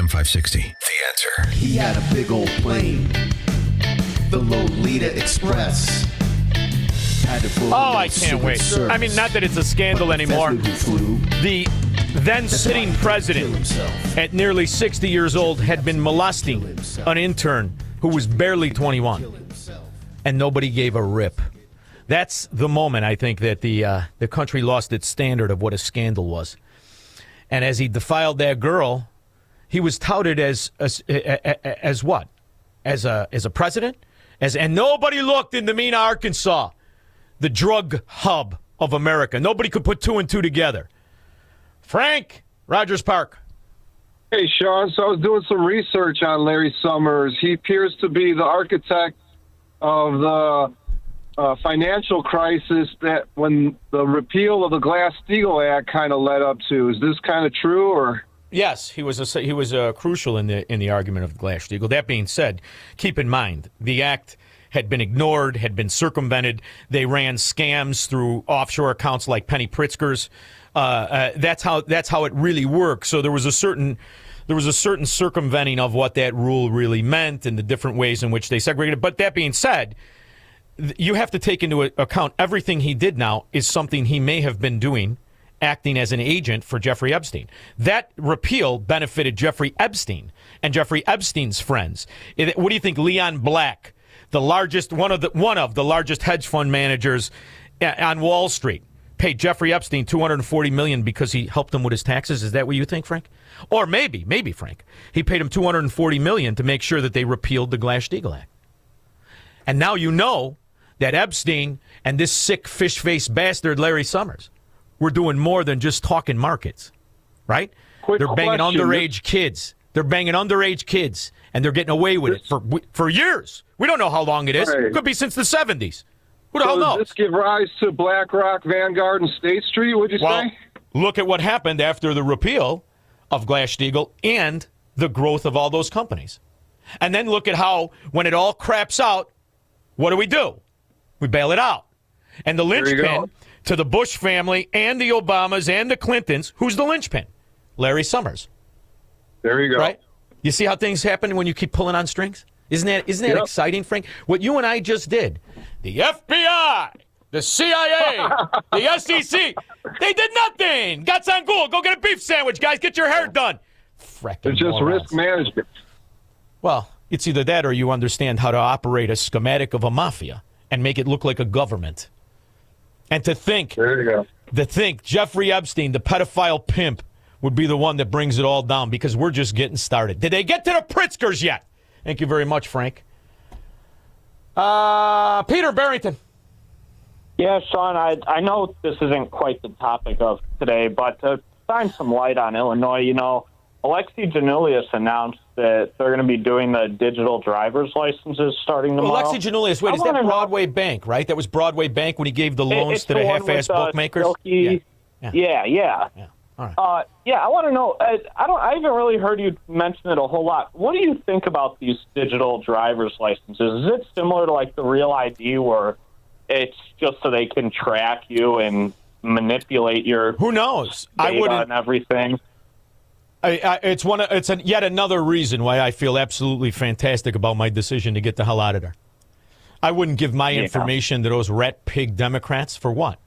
AM 560. The Answer. He had a big old plane, the Lolita Express. I can't wait. I mean, not that it's a scandal anymore. The then sitting president at nearly 60 years old had been molesting an intern who was barely 21, and nobody gave a rip. That's the moment, I think, that the country lost its standard of what a scandal was. And as he defiled that girl, he was touted as what? As a president? And nobody looked in Mena, Arkansas, the drug hub of America. Nobody could put two and two together. Frank, Rogers Park. Hey, Shaun. So I was doing some research on Larry Summers. He appears to be the architect of the financial crisis that when the repeal of the Glass-Steagall Act kind of led up to. Is this kind of true, or? Yes, he was crucial in the argument of Glass-Steagall. That being said, keep in mind the act had been ignored, had been circumvented. They ran scams through offshore accounts like Penny Pritzker's. That's how it really works. So there was a certain circumventing of what that rule really meant and the different ways in which they segregated. But that being said, you have to take into account everything he did now is something he may have been doing, acting as an agent for Jeffrey Epstein. That repeal benefited Jeffrey Epstein and Jeffrey Epstein's friends. What do you think, Leon Black, one of the largest hedge fund managers on Wall Street, paid Jeffrey Epstein $240 million because he helped him with his taxes? Is that what you think, Frank? Or maybe, Frank, he paid him $240 million to make sure that they repealed the Glass-Steagall Act. And now you know that Epstein and this sick fish-faced bastard Larry Summers were doing more than just talking markets, right? They're banging underage kids. They're banging underage kids, and they're getting away with it for years. We don't know how long it is. Right. It could be since the 70s. Who the hell knows? Does this give rise to BlackRock, Vanguard, and State Street, would you say? Look at what happened after the repeal of Glass-Steagall and the growth of all those companies. And then look at how, when it all craps out, what do? We bail it out. And the linchpin to the Bush family and the Obamas and the Clintons, who's the linchpin? Larry Summers. There you go. Right? You see how things happen when you keep pulling on strings? Isn't that exciting, Frank? What you and I just did. The FBI, the CIA, the SEC, they did nothing. Guts on Gould. Go get a beef sandwich, guys. Get your hair done. It's just risk management. Well, it's either that or you understand how to operate a schematic of a mafia and make it look like a government. And to think, Jeffrey Epstein, the pedophile pimp, would be the one that brings it all down because we're just getting started. Did they get to the Pritzkers yet? Thank you very much, Frank. Peter Barrington. Yeah, Shaun, I know this isn't quite the topic of today, but to shine some light on Illinois, Alexei Janulius announced that they're going to be doing the digital driver's licenses starting tomorrow. Alexei Janulius, wait, is that Broadway Bank, right? That was Broadway Bank when he gave the loans to the half-ass bookmakers? Yeah. All right. I want to know. I haven't really heard you mention it a whole lot. What do you think about these digital driver's licenses? Is it similar to like the Real ID, where it's just so they can track you and manipulate your who knows data and everything? It's yet another reason why I feel absolutely fantastic about my decision to get the hell out of there. I wouldn't give my information to those rat pig Democrats for what?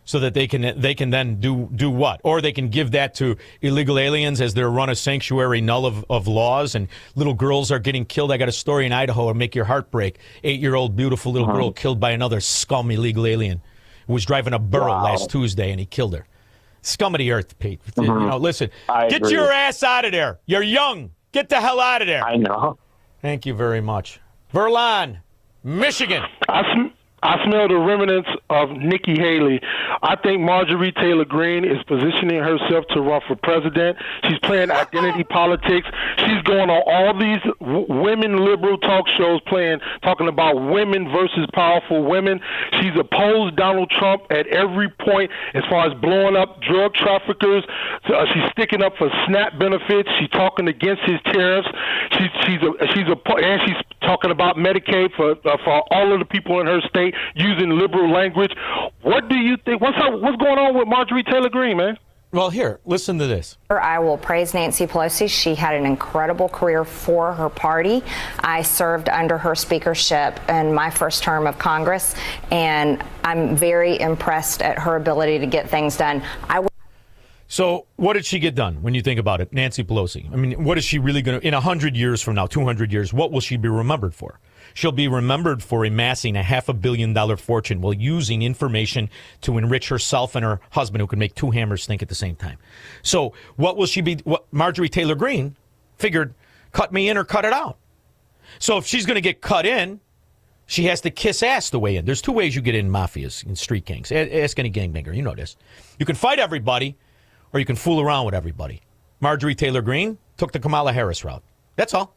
So that they can then do what? Or they can give that to illegal aliens as they're run a sanctuary null of laws, and little girls are getting killed. I got a story in Idaho and make your heart break. 8-year-old beautiful little girl killed by another scum illegal alien who was driving a burro last Tuesday, and he killed her. Scum of the earth, Pete. Listen, get your ass out of there. You're young. Get the hell out of there. I know. Thank you very much. Verlon, Michigan. I smell the remnants of Nikki Haley. I think Marjorie Taylor Greene is positioning herself to run for president. She's playing identity politics. She's going on all these women liberal talk shows talking about women versus powerful women. She's opposed Donald Trump at every point as far as blowing up drug traffickers. She's sticking up for SNAP benefits. She's talking against his tariffs. She's talking about Medicaid for all of the people in her state using liberal language. What do you think? What's going on with Marjorie Taylor Greene, man? Well, here, listen to this. I will praise Nancy Pelosi. She had an incredible career for her party. I served under her speakership in my first term of Congress, and I'm very impressed at her ability to get things done. So what did she get done when you think about it, Nancy Pelosi? I mean, what is she really going to, in 100 years from now, 200 years, what will she be remembered for? She'll be remembered for amassing a $500 million fortune while using information to enrich herself and her husband, who can make two hammers think at the same time. So what will she be? What Marjorie Taylor Greene figured, cut me in or cut it out. So if she's going to get cut in, she has to kiss ass the way in. There's two ways you get in mafias and street gangs. Ask any gangbanger. You know this. You can fight everybody, or you can fool around with everybody. Marjorie Taylor Greene took the Kamala Harris route. That's all.